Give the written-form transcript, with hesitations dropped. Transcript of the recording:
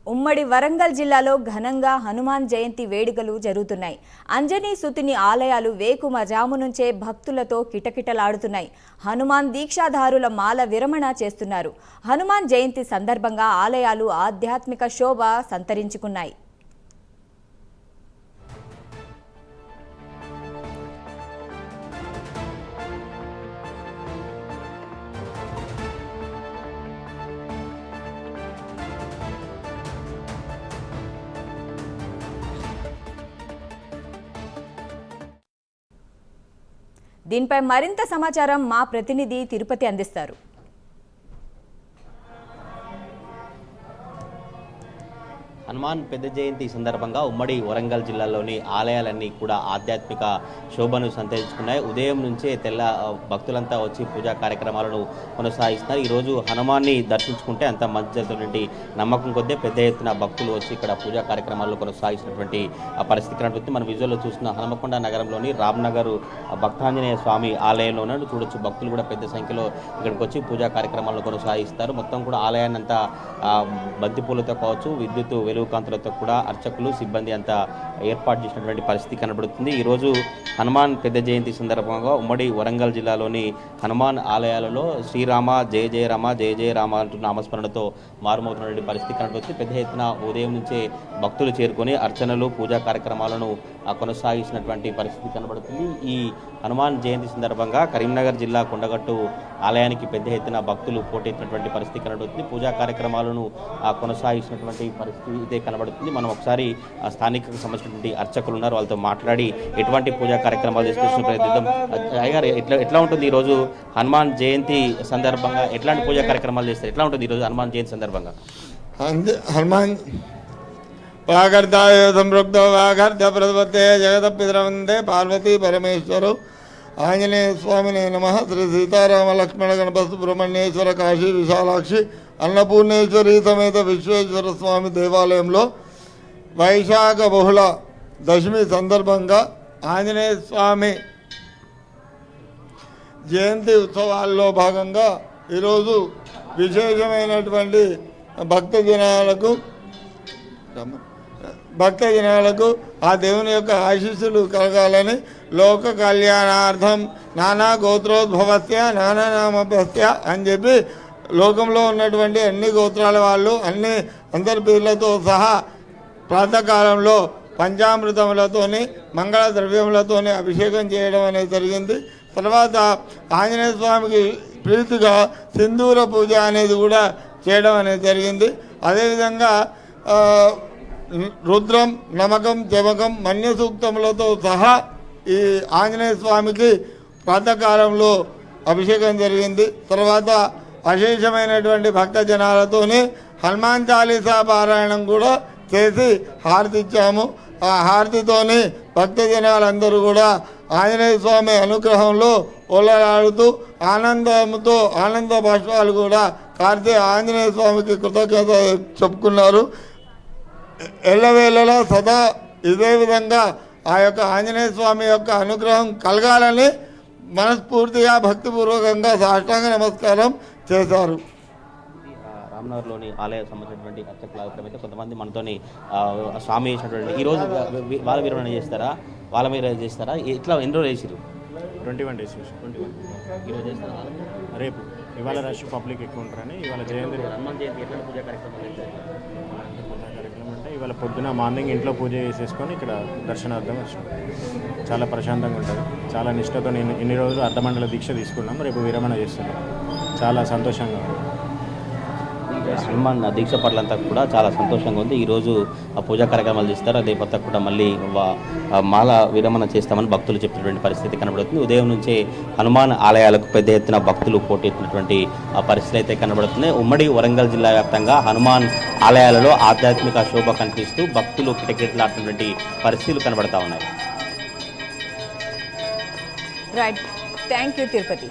ఉమ్మడి వరంగల్ జిల్లాలో ఘనంగా హనుమాన్ జయంతి వేడుకలు జరుగుతున్నాయి. అంజనీ సుతుని ఆలయాలు వేకుమజాము నుంచే భక్తులతో కిటకిటలాడుతున్నాయి. హనుమాన్ దీక్షాధారుల మాల విరమణ చేస్తున్నారు. హనుమాన్ జయంతి సందర్భంగా ఆలయాలు ఆధ్యాత్మిక శోభ సంతరించుకున్నాయి. దీనిపై మరింత సమాచారం మా ప్రతినిధి తిరుపతి అందిస్తారు. హనుమాన్ పెద్ద జయంతి సందర్భంగా ఉమ్మడి వరంగల్ జిల్లాలోని ఆలయాలన్నీ కూడా ఆధ్యాత్మిక శోభను సంతరించుకున్నాయి. ఉదయం నుంచే భక్తులంతా వచ్చి పూజా కార్యక్రమాలను కొనసాగిస్తున్నారు. ఈరోజు హనుమాన్ని దర్శించుకుంటే అంత మంచి జరుగుతున్నటువంటి నమ్మకం కొద్దీ పెద్ద ఎత్తున భక్తులు వచ్చి ఇక్కడ పూజా కార్యక్రమాలను కొనసాగిస్తున్నటువంటి పరిస్థితి కనబడుతుంది. మనం విజువల్లో చూసిన హనుమకొండ నగరంలోని రామ్నగర్ భక్తాంజనేయ స్వామి ఆలయంలోనే చూడొచ్చు. భక్తులు కూడా పెద్ద సంఖ్యలో ఇక్కడికి వచ్చి పూజా కార్యక్రమాలను కొనసాగిస్తారు. మొత్తం కూడా ఆలయాన్ని అంతా బంతిపూలతో కావచ్చు, విద్యుత్ కాంతులతో కూడా అర్చకులు సిబ్బంది అంతా ఏర్పాటు చేసినటువంటి పరిస్థితి కనబడుతుంది. ఈరోజు హనుమాన్ పెద్ద జయంతి సందర్భంగా ఉమ్మడి వరంగల్ జిల్లాలోని హనుమాన్ ఆలయాలలో శ్రీరామ జయ జయ రామ జయ జయ రామ అంటున్న నామస్మరణతో మారుమవుతున్నటువంటి పరిస్థితి కనబడుతుంది. పెద్ద ఎత్తున ఉదయం నుంచే భక్తులు చేరుకొని అర్చనలు పూజా కార్యక్రమాలను కొనసాగిస్తున్నటువంటి పరిస్థితి కనబడుతుంది. ఈ హనుమాన్ జయంతి సందర్భంగా కరీంనగర్ జిల్లా కొండగట్టు ఆలయానికి పెద్ద ఎత్తున భక్తులు పోటెత్తినటువంటి పరిస్థితి కనబడుతుంది. పూజా కార్యక్రమాలను కొనసాగిస్తున్నటువంటి పరిస్థితి ఇదే కనబడుతుంది. మనం ఒకసారి స్థానికంగా సంబంధించినటువంటి అర్చకులు ఉన్నారు, వాళ్ళతో మాట్లాడి ఎటువంటి పూజా కార్యక్రమాలు తీసుకొచ్చిన ప్రయత్నిద్దాం. అయ్యారు, ఎట్లా ఉంటుంది ఈరోజు హనుమాన్ జయంతి సందర్భంగా ఎట్లాంటి పూజా కార్యక్రమాలు చేస్తారు? ఎట్లా ఉంటుంది ఈరోజు హనుమాన్ జయంతి సందర్భంగా? హనుమాన్ వాగర్ధాయ సంపృక్తో వాగర్ధ ప్రవతే జగదపితరవందే పార్వతీ పరమేశ్వరు ఆంజనేయ స్వామినే నమః. శ్రీ సీతారామ లక్ష్మణ గణపతి సుబ్రహ్మణ్యేశ్వర కాశీ విశాలాక్షి అన్నపూర్ణేశ్వరి సమేత విశ్వేశ్వర స్వామి దేవాలయంలో వైశాఖ బహుళ దశమి సందర్భంగా ఆంజనేయ స్వామి జయంతి ఉత్సవాల్లో భాగంగా ఈరోజు విశేషమైనటువంటి భక్తజనాలకు ఆ దేవుని యొక్క ఆశీస్సులు కలగాలని లోక కళ్యాణార్థం నానా గోత్రోద్భవస్య నానా నామభ్యస్య అని చెప్పి లోకంలో ఉన్నటువంటి అన్ని గోత్రాల వాళ్ళు అందరి పేర్లతో సహా ప్రాతకాలంలో పంచామృతములతోని మంగళ ద్రవ్యములతోని అభిషేకం చేయడం అనేది జరిగింది. తర్వాత ఆంజనేయ స్వామికి ప్రీతిగా సింధూర పూజ అనేది కూడా చేయడం అనేది జరిగింది. అదేవిధంగా రుద్రం నమకం జమకం మన్య సూక్తములతో సహా ఈ ఆంజనేయ స్వామికి ప్రాతకాలంలో అభిషేకం జరిగింది. తర్వాత అశేషమైనటువంటి భక్త జనాలతోనే హనుమాన్ చాలీసా పారాయణం కూడా చేసి హారతి ఇచ్చాము. ఆ హారతితోని భక్త జనాలందరూ కూడా ఆంజనేయ స్వామి అనుగ్రహంలో ఓలలాడుతూ ఆనందంతో ఆనంద బాష్పాలు కూడా కార్తీ ఆంజనేయ స్వామికి కృతజ్ఞత చెప్పుకున్నారు. ఎల్లవేళలా సదా ఇదే విధంగా ఆ యొక్క ఆంజనేయ స్వామి యొక్క అనుగ్రహం కలగాలని మనస్ఫూర్తిగా భక్తిపూర్వకంగా సాష్టాంగ నమస్కారం చేశారు. రామ్నగర్లోని ఆలయ సంబంధించినటువంటి అర్చకుల అభిప్రాయం అయితే కొంతమంది మనతోని స్వామి చేసినటువంటి ఈరోజు వాళ్ళ విరమణ చేస్తారా, వాళ్ళ మీద చేస్తారా? ఇట్లా ఎన్ని రోజులు వేసారు? 21 days. 21 ఈరోజు చేస్తారా? రేపు ఇవాళ రష్ పబ్లిక్ ఎక్కువ ఉంటారని ఇవాళ జయంతి హనుమాన్ జయంతి ఎట్లా పూజా కార్యక్రమాలు చేస్తారు? పూజా కార్యక్రమం అంటే ఇవాళ పొద్దున మార్నింగ్ ఇంట్లో పూజ చేసేసుకొని ఇక్కడ దర్శనార్థం వచ్చాం. చాలా ప్రశాంతంగా ఉంటుంది. చాలా నిష్ఠతో ఇన్ని రోజులు అర్ధమండల దీక్ష తీసుకున్నాం. రేపు విరమణ చేస్తున్నాం. చాలా సంతోషంగా ఉంది. హనుమాన్ దీక్ష పట్లంతా కూడా చాలా సంతోషంగా ఉంది. ఈరోజు పూజా కార్యక్రమాలు చేస్తారు. రేపంతా కూడా మళ్ళీ మాల విరమణ చేస్తామని భక్తులు చెప్పినటువంటి పరిస్థితి కనబడుతుంది. ఉదయం నుంచే హనుమాన్ ఆలయాలకు పెద్ద ఎత్తున భక్తులు పోటెత్తినటువంటి పరిస్థితులు అయితే కనబడుతున్నాయి. ఉమ్మడి వరంగల్ జిల్లా వ్యాప్తంగా హనుమాన్ ఆలయాలలో ఆధ్యాత్మిక శోభ కనిపిస్తూ భక్తులు కిటకిటలాడుతున్నటువంటి పరిస్థితులు కనబడతా ఉన్నాయి. Right, thank you Tirupati.